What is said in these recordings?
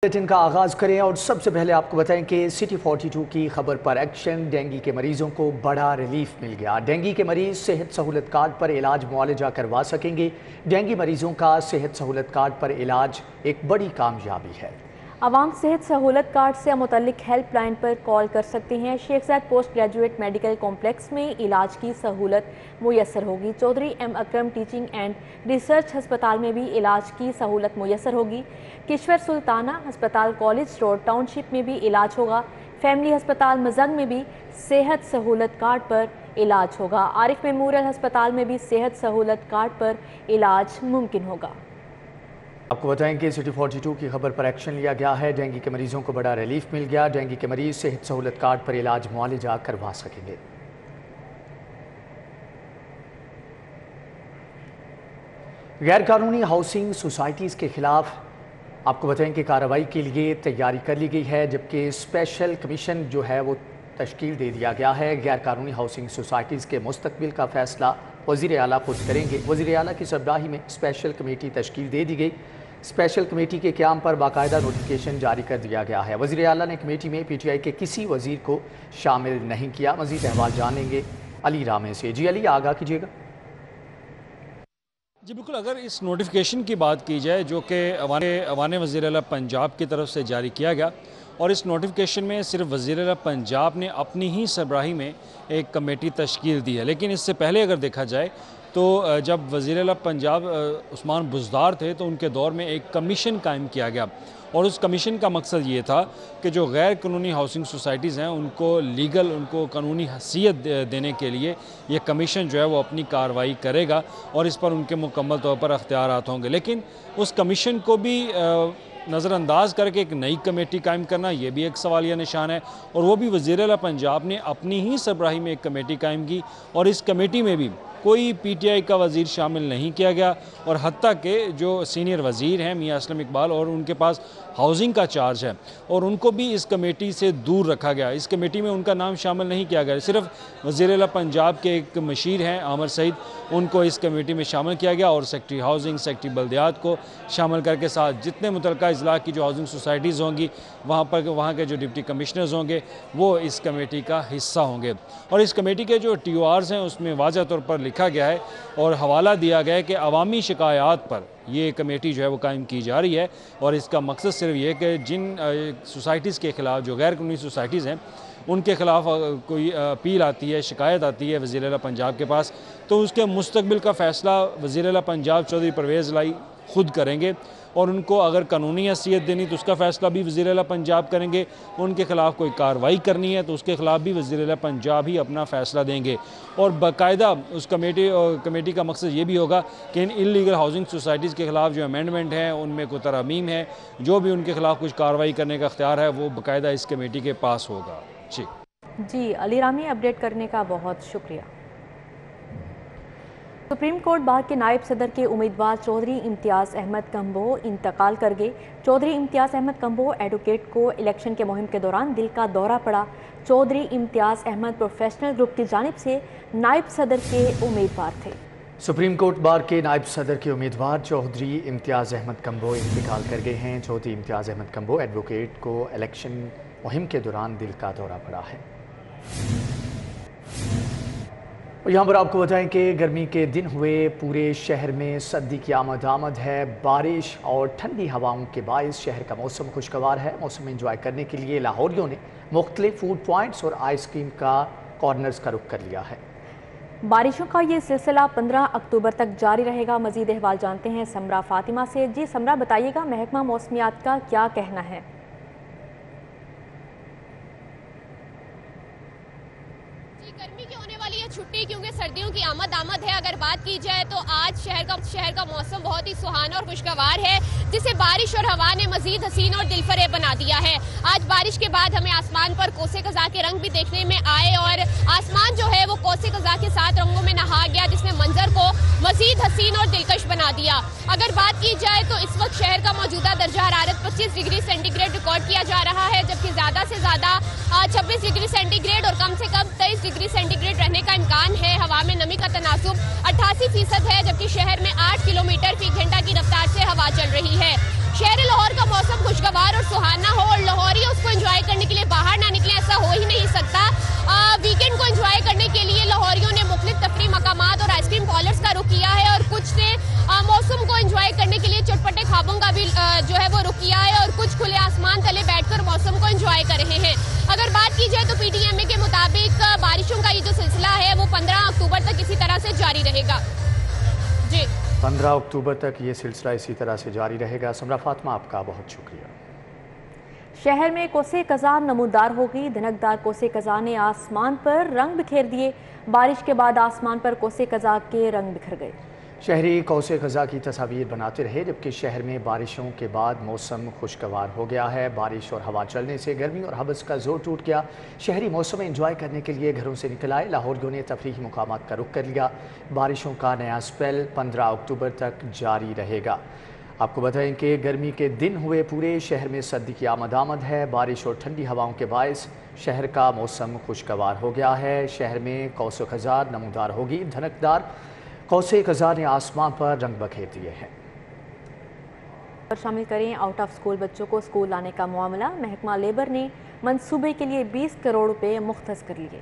Bulletin का आगाज करें और सबसे पहले आपको बताएं कि सिटी 42 की खबर पर एक्शन। डेंगू के मरीजों को बड़ा रिलीफ मिल गया। डेंगू के मरीज सेहत सहूलत कार्ड पर इलाज मुआलजा करवा सकेंगे। डेंगू मरीजों का सेहत सहूलत कार्ड पर इलाज एक बड़ी कामयाबी है। आवाम सेहत सहूलत कार्ड से मुतल्लिक हेल्प लाइन पर कॉल कर सकते हैं। Sheikh Zayed post graduate medical complex में इलाज की सहूलत मुयसर होगी। Chaudhry M Akram teaching and research हस्पताल में भी इलाज की सहूलत मुयसर होगी। किश्वर सुल्ताना हस्पताल कॉलेज रोड टाउनशिप में भी इलाज होगा। फैमिली हस्पताल मजंग में भी सेहत सहूलत कार्ड पर इलाज होगा। आरिफ मेमोरियल हस्पताल में भी सेहत सहूलत कार्ड पर इलाज मुमकिन होगा। आपको बताएं कि सिटी 42 की खबर पर एक्शन लिया गया है। डेंगू के मरीजों को बड़ा रिलीफ मिल गया। डेंगू के मरीज सेहत सहूलत कार्ड पर इलाज मुआलजा करवा सकेंगे। गैर कानूनी हाउसिंग सोसाइटीज़ के खिलाफ आपको बताएं कि कार्रवाई के लिए तैयारी कर ली गई है, जबकि स्पेशल कमीशन जो है वो तश्कील दे दिया गया है। गैर कानूनी हाउसिंग सोसाइटीज़ के मुस्तकबिल का फैसला वज़ीर आला खुद करेंगे। वज़ीर आला की सरबराही में स्पेशल कमेटी तश्कील दे दी गई। स्पेशल कमेटी के क़याम पर बाकायदा नोटिफिकेशन जारी कर दिया गया है। वज़ीर आला ने कमेटी में PTI के किसी वज़ीर को शामिल नहीं किया। मज़ीद अहवाल जान लेंगे अली रामे से। जी अली, आगाह कीजिएगा। जी बिल्कुल, अगर इस नोटिफिकेशन की बात की जाए जो कि अवान वज़ीर आला पंजाब की तरफ से जारी किया गया, और इस नोटिफिकेशन में सिर्फ वज़ीर आला पंजाब ने अपनी ही सरबराही में एक कमेटी तश्कील दी है। लेकिन इससे पहले अगर देखा जाए तो जब वज़ीर आला पंजाब उस्मान बुज़दार थे तो उनके दौर में एक कमीशन कायम किया गया, और उस कमीशन का मकसद ये था कि जो गैर कानूनी हाउसिंग सोसाइटीज़ हैं उनको लीगल, उनको कानूनी हैसियत देने के लिए ये कमीशन जो है वो अपनी कार्रवाई करेगा और इस पर उनके मुकम्मल तौर पर अख्तियारात होंगे। लेकिन उस कमीशन को भी नज़रअंदाज करके एक नई कमेटी कायम करना, ये भी एक सवालिया निशान है। और वो भी वज़ीर आला पंजाब ने अपनी ही सरबराही में एक कमेटी कायम की, और इस कमेटी में भी कोई PTI का वज़ीर शामिल नहीं किया गया, और हत्ता के जो सीनियर वज़ीर हैं मियां असलम इकबाल, और उनके पास हाउसिंग का चार्ज है, और उनको भी इस कमेटी से दूर रखा गया। इस कमेटी में उनका नाम शामिल नहीं किया गया। सिर्फ वज़ीर आला पंजाब के एक मशीर हैं आमर सईद, उनको इस कमेटी में शामिल किया गया, और सेक्रेटरी हाउसिंग, सेक्रेटरी बल्दियात को शामिल करके साथ जितने मुतल्लिका अजला की जो हाउसिंग सोसाइटीज़ होंगी वहाँ के जो डिप्टी कमिश्नर्स होंगे वो इस कमेटी का हिस्सा होंगे। और इस कमेटी के जो TORs हैं उसमें वाज़ह तौर पर लिखा गया है और हवाला दिया गया है कि अवामी शिकायत पर ये कमेटी जो है वो कायम की जा रही है, और इसका मकसद सिर्फ ये है कि जिन सोसाइटीज़ के ख़िलाफ़, जो गैर कानूनी सोसाइटीज़ हैं उनके ख़िलाफ़ कोई अपील आती है, शिकायत आती है वज़ीर आला पंजाब के पास, तो उसके मुस्तकबिल का फ़ैसला वज़ीर आला पंजाब चौधरी परवेज़ लाई खुद करेंगे, और उनको अगर कानूनी हैसियत देनी तो उसका फ़ैसला भी वज़ीर आला पंजाब करेंगे। उनके ख़िलाफ़ कोई कार्रवाई करनी है तो उसके ख़िलाफ़ भी वज़ीर आला पंजाब ही अपना फ़ैसला देंगे। और बाकायदा उस कमेटी का मकसद ये भी होगा कि इन इल्लीगल हाउसिंग सोसाइटीज़ के ख़िलाफ़ जो अमेंडमेंट हैं उनमें कोई तरमीम है, जो भी उनके ख़िलाफ़ कुछ कार्रवाई करने का इख्तियार है वो बाकायदा इस कमेटी के पास होगा। जी अली रामी, अपडेट करने का बहुत शुक्रिया। सुप्रीम कोर्ट बार के नायब सदर के उम्मीदवार चौधरी इम्तियाज़ अहमद कम्बो इंतकाल कर गए। चौधरी इम्तियाज़ अहमद कम्बो एडवोकेट को इलेक्शन के मुहिम के दौरान दिल का दौरा पड़ा। चौधरी इम्तियाज़ अहमद प्रोफेशनल ग्रुप की जानिब से नायब सदर के उम्मीदवार थे। सुप्रीम कोर्ट बार के नायब सदर के उम्मीदवार चौधरी इम्तियाज़ अहमद कम्बो इंतकाल कर गए हैं। चौधरी इम्तियाज़ अहमद कम्बो एडवोकेट को इलेक्शन मुहिम के दौरान दिल का दौरा पड़ा है। यहाँ पर आपको बताएं कि गर्मी के दिन हुए पूरे शहर में सर्दी की आमद है। बारिश और ठंडी हवाओं के बायस शहर का मौसम खुशगवार है। मौसम में इंजॉय करने के लिए लाहौरियों ने मुख्तलिफ फूड पॉइंट्स और आइसक्रीम का कॉर्नर्स का रुख कर लिया है। बारिशों का ये सिलसिला 15 अक्टूबर तक जारी रहेगा। मजीद अहवाल जानते हैं समरा फातिमा से। जी समरा, बताइएगा महकमा मौसमियात का क्या कहना है? गर्मी की होने वाली है छुट्टी, क्योंकि सर्दियों की आमद है। अगर बात की जाए तो आज शहर का मौसम बहुत ही सुहाना और खुशगवार है, जिसे बारिश और हवा ने मजीद हसीन और दिलफरेब बना दिया है। आज बारिश के बाद हमें आसमान पर कोसे कज़ा के रंग भी देखने में आए, और आसमान जो है वो कोसे कज़ा के 7 रंगों में नहा गया, जिसने मंजर को मजीद हसीन और दिलकश बना दिया। अगर बात की जाए तो इस वक्त शहर का मौजूदा दर्जा हरारत 25 डिग्री सेंटीग्रेड रिकॉर्ड किया जा रहा है, जबकि ज्यादा से ज्यादा 26 डिग्री सेंटीग्रेड और कम से कम 23 डिग्री सेंटीग्रेड रहने का इम्कान है। हवा में नमी का तनासुब 88% है, जबकि शहर में 8 किलोमीटर फी घंटा की रफ्तार से हवा चल रही है। शहर लाहौर का मौसम खुशगवार और सुहाना हो और लाहौरी उसको एंजॉय करने के लिए बाहर ना निकले, ऐसा हो ही नहीं सकता। वीकेंड को एंजॉय करने के लिए लाहौरियों ने मुख्तलिफ तफरीह मकामात और आइसक्रीम पार्लर्स का रुख किया है और कुछ ने मौसम को एंजॉय करने के लिए चटपटे खाबों का भी जो है वो रुख किया है और कुछ खुले आसमान तले बैठकर मौसम को एंजॉय कर रहे हैं। अगर बात की जाए तो पीटीएमए के मुताबिक बारिशों का ये जो सिलसिला है वो 15 अक्टूबर तक इसी तरह से जारी रहेगा। जी 15 अक्टूबर तक ये सिलसिला इसी तरह से जारी रहेगा। समरा फातिमा, आपका बहुत शुक्रिया। शहर में कोसे कज़ा नमूदार हो गई। धनकदार कोसे कज़ा ने आसमान पर रंग बिखेर दिए। बारिश के बाद आसमान पर कोसे कज़ा के रंग बिखर गए। शहरी कोसे कज़ा की तस्वीर बनाते रहे, जबकि शहर में बारिशों के बाद मौसम खुशगवार हो गया है। बारिश और हवा चलने से गर्मी और हबस का जोर टूट गया। शहरी मौसम एंजॉय करने के लिए घरों से निकल आए। लाहौरियों ने तफरीही मुकामात का रुख कर लिया। बारिशों का नया स्पेल 15 अक्टूबर तक जारी रहेगा। आपको बताएं कि गर्मी के दिन हुए पूरे, शहर में सर्दी की आमद है। बारिश और ठंडी हवाओं के बायस शहर का मौसम खुशगवार हो गया है। शहर में कौसे कज़ा नमूदार होगी। धनकदार कौसे कज़ा ने आसमान पर रंग बखेर दिए हैं। शामिल करें आउट ऑफ स्कूल बच्चों को स्कूल लाने का मामला। महकमा लेबर ने मंसूबे के लिए 20 करोड़ रुपए मुख्तस कर लिए।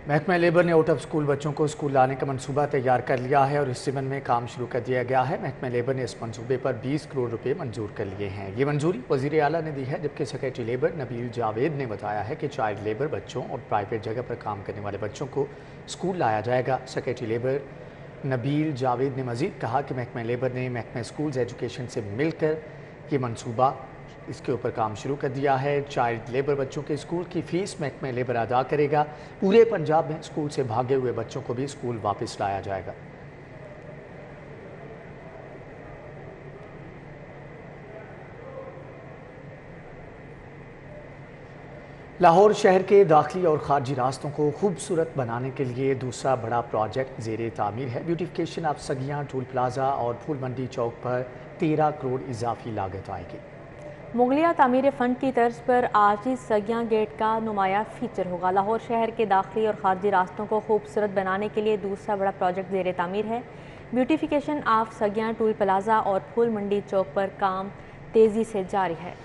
महकमा लेबर ने आउट ऑफ स्कूल बच्चों को स्कूल लाने का मंसूबा तैयार कर लिया है और इस ज़िम्न में काम शुरू कर दिया गया है। महकमा लेबर ने इस मंसूबे पर 20 करोड़ रुपए मंजूर कर लिए हैं। ये मंजूरी वज़ीर आला ने दी है, जबकि सेक्रेटरी लेबर नबील जावेद ने बताया है कि चाइल्ड लेबर बच्चों और प्राइवेट जगह पर काम करने वाले बच्चों को स्कूल लाया जाएगा। सेक्रेटरी लेबर नबील जावेद ने मज़ीद कहा कि महकमा लेबर ने महकमा स्कूल्स एजुकेशन से मिलकर ये मंसूबा इसके ऊपर काम शुरू कर दिया है। चाइल्ड लेबर बच्चों के स्कूल की फ़ीस महकमा लेबर अदा करेगा। पूरे पंजाब में स्कूल से भागे हुए बच्चों को भी स्कूल वापस लाया जाएगा। लाहौर शहर के दाखिली और खारजी रास्तों को खूबसूरत बनाने के लिए दूसरा बड़ा प्रोजेक्ट ज़ेरे तामीर है। ब्यूटिफिकेशन ऑफ सगियां टूल प्लाजा और फूल मंडी चौक पर 13 करोड़ इजाफी लागत आएगी। मुगलिया तामीर फ़ंड की तर्ज पर आज इस सगियां गेट का नुमाया फीचर होगा। लाहौर शहर के दाखिली और खारजी रास्तों को खूबसूरत बनाने के लिए दूसरा बड़ा प्रोजेक्ट ज़ेरे तामीर है। ब्यूटिफिकेशन ऑफ सगियां टूल प्लाजा और फूल मंडी चौक पर काम तेज़ी से जारी है।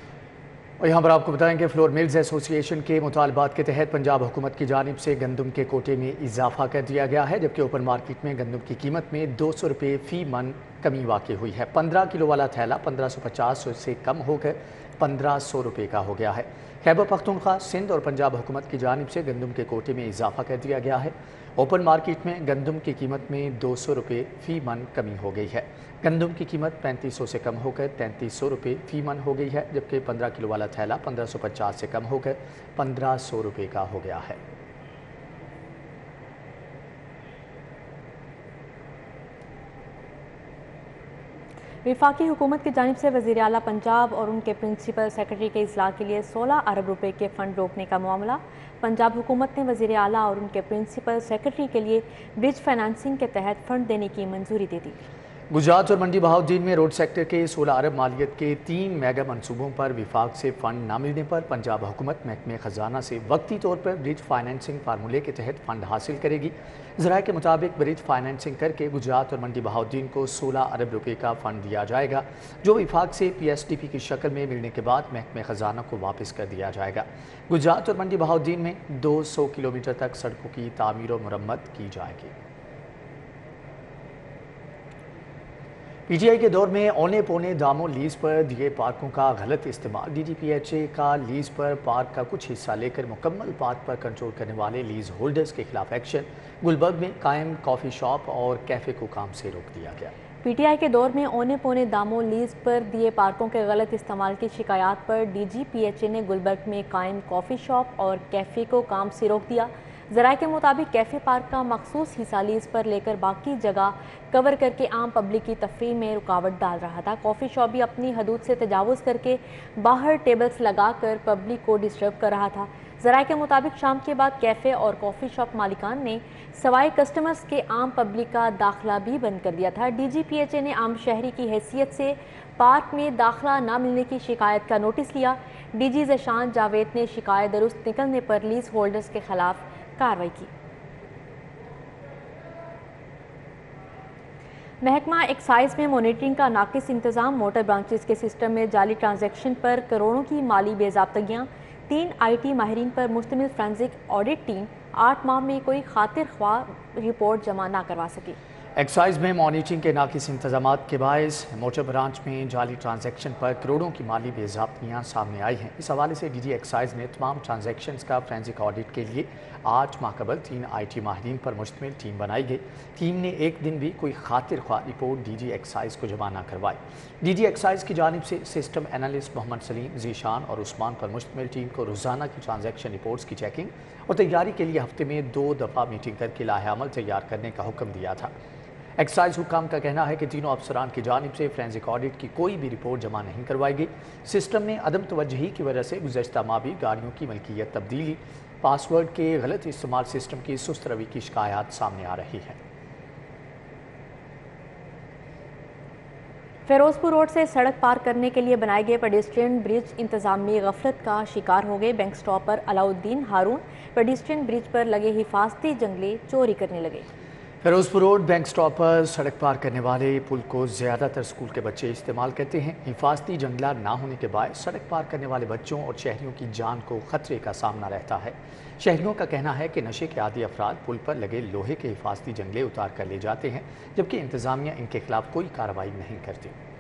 और यहाँ पर आपको बताएं कि फ्लोर मिल्स एसोसिएशन के मुतालबात के तहत पंजाब हुकूमत की जानिब से गंदम के कोटे में इजाफा कर दिया गया है, जबकि ओपन मार्केट में गंदम की कीमत में 200 रुपये फ़ी मन कमी वाक़ई हुई है। 15 किलो वाला थैला 1550 से कम होकर 1500 रुपये का हो गया है। खैबर पख्तूनख्वा, सिंध और पंजाब हुकूमत की जानिब से गंदम के कोटे में इजाफा कर दिया गया है। ओपन मार्केट में गंदम की कीमत में 200 रुपये फ़ी मन कमी हो गई है। गंदम की कीमत 3500 से कम होकर 3300 रुपये फ़ी मन हो गई है, जबकि 15 किलो वाला थैला 1550 से कम होकर 1500 रुपये का हो गया है। वफाकी हुकूमत की जानिब से वज़ीर आला पंजाब और उनके प्रिंसिपल सेक्रेटरी के इस्लाह के लिए 16 अरब रुपए के फ़ंड रोकने का मामला। पंजाब हुकूमत ने वज़ीर आला और उनके प्रिंसिपल सेक्रेटरी के लिए ब्रिज फाइनेंसिंग के तहत फ़ंड देने की मंजूरी दे दी। गुजरात और मंडी बहाउद्दीन में रोड सेक्टर के 16 अरब मालियत के 3 मेगा मनसूबों पर विफाक से फ़ंड न मिलने पर पंजाब हुकूमत महकमे ख़जाना से वक्ती तौर पर ब्रिज फाइनेंसिंग फार्मूले के तहत फ़ंड हासिल करेगी। ज़राए के मुताबिक ब्रिज फाइनेंसिंग करके गुजरात और मंडी बहाउद्दीन को 16 अरब रुपये का फ़ंड दिया जाएगा, जो विफाक से PSDP की शक्ल में मिलने के बाद महकमे ख़जाना को वापस कर दिया जाएगा। गुजरात और मंडी बहाउद्दीन में 200 किलोमीटर तक सड़कों की तामीर और मुरम्मत की जाएगी। PTI के दौर में औने पौने दामों लीज पर दिए पार्कों का गलत इस्तेमाल। DGPHA का लीज पर पार्क का कुछ हिस्सा लेकर मुकम्मल पार्क पर कंट्रोल करने वाले लीज होल्डर्स के खिलाफ एक्शन। गुलबर्ग में कायम कॉफ़ी शॉप और कैफ़े को काम से रोक दिया गया। PTI के दौर में औने पौने दामों लीज पर दिए पार्कों के गलत इस्तेमाल की शिकायत पर DGPHA ने गुलबर्ग में कायम कॉफ़ी शॉप और कैफ़े को काम से रोक दिया। ज़राए के मुताबिक कैफ़े पार्क का मखसूस हिस्सा लीज पर लेकर बाकी जगह कवर करके आम पब्लिक की तफरीह में रुकावट डाल रहा था। कॉफ़ी शॉप भी अपनी हदूद से तजावुज़ करके बाहर टेबल्स लगाकर पब्लिक को डिस्टर्ब कर रहा था। ज़राए के मुताबिक शाम के बाद कैफ़े और कॉफ़ी शॉप मालिकान ने सवाए कस्टमर्स के आम पब्लिक का दाखिला भी बंद कर दिया था। DGPHA ने आम शहरी की हैसियत से پارک میں داخلہ نہ ملنے کی شکایت کا نوٹس لیا۔ ڈی جی ذیشان جاوید نے شکایت درست نکلنے پر لیز ہولڈرز کے خلاف کارروائی کی۔ محکمہ ایکسائز میں مانیٹرنگ کا ناقص انتظام، موٹر برانچز کے سسٹم میں جعلی ٹرانزیکشن پر کروڑوں کی مالی بے ضابطگیاں، 3 آئی ٹی ماہرین پر مشتمل فرینزک آڈٹ ٹیم 8 ماہ میں کوئی خاطر خواہ رپورٹ جمع نہ کروا سکی۔ ایکسائز میں مانیٹرنگ کے ناقص انتظامات کے باعث موٹر برانچ میں جعلی ٹرانزیکشن پر کروڑوں کی مالی بے ضابطگیاں سامنے آئی ہیں۔ اس حوالے سے ڈی جی ایکسائز نے تمام ٹرانزیکشنز کا فرینزک آڈٹ کے لیے 8 ماہ قبل 3 آئی ٹی ماہرین پر مشتمل ٹیم بنائی گئی۔ ٹیم نے ایک دن بھی کوئی خاطر خواہ رپورٹ ڈی جی ایکسائز کو جمع نہ کروائی۔ ڈی جی ایکسائز کی جانب سے سسٹم انالسٹ محمد سلیم، ذیشان اور عثمان پر مشتمل ٹیم کو روزانہ کی ٹرانزیکشن رپورٹس کی چیکنگ اور تیاری کے لیے ہفتے میں 2 دفعہ میٹنگ کر کے لائحہ عمل تیار کرنے کا حکم دیا تھا۔ ایکسائز حکام کا کہنا ہے کہ تینوں افسران کی جانب سے فرینزک آڈٹ کی کوئی بھی رپورٹ جمع نہیں کروائی گئی۔ سسٹم میں عدم توجہی کی وجہ سے گزشتہ ماہ بھی گاڑیوں کی ملکیت تبدیلی، پاسورڈ کے غلط استعمال، سسٹم کی سست روی کی شکایات سامنے آ رہی ہیں۔ فیروز پور روڈ سے سڑک پار کرنے کے لیے بنائے گئے پیڈسٹرین برج انتظامی غفلت کا شکار ہو گئے۔ بینک سٹاپ پر علاؤالدین ہارون پیڈسٹرین برج پر لگے حفاظتی جنگلے چوری کرنے لگے۔ فیروز پور روڈ بینک سٹاپ پر سڑک پار کرنے والے پل کو زیادہ تر اسکول کے بچے استعمال کرتے ہیں۔ حفاظتی جنگلہ نہ ہونے کے باعث سڑک پار کرنے والے بچوں اور شہریوں کی جان کو خطرے کا سامنا رہتا ہے۔ شہریوں کا کہنا ہے کہ نشے کے عادی افراد پل پر لگے لوہے کے حفاظتی جنگلے اتار کر لے جاتے ہیں، جبکہ انتظامیہ ان کے خلاف کوئی کارروائی نہیں کرتی۔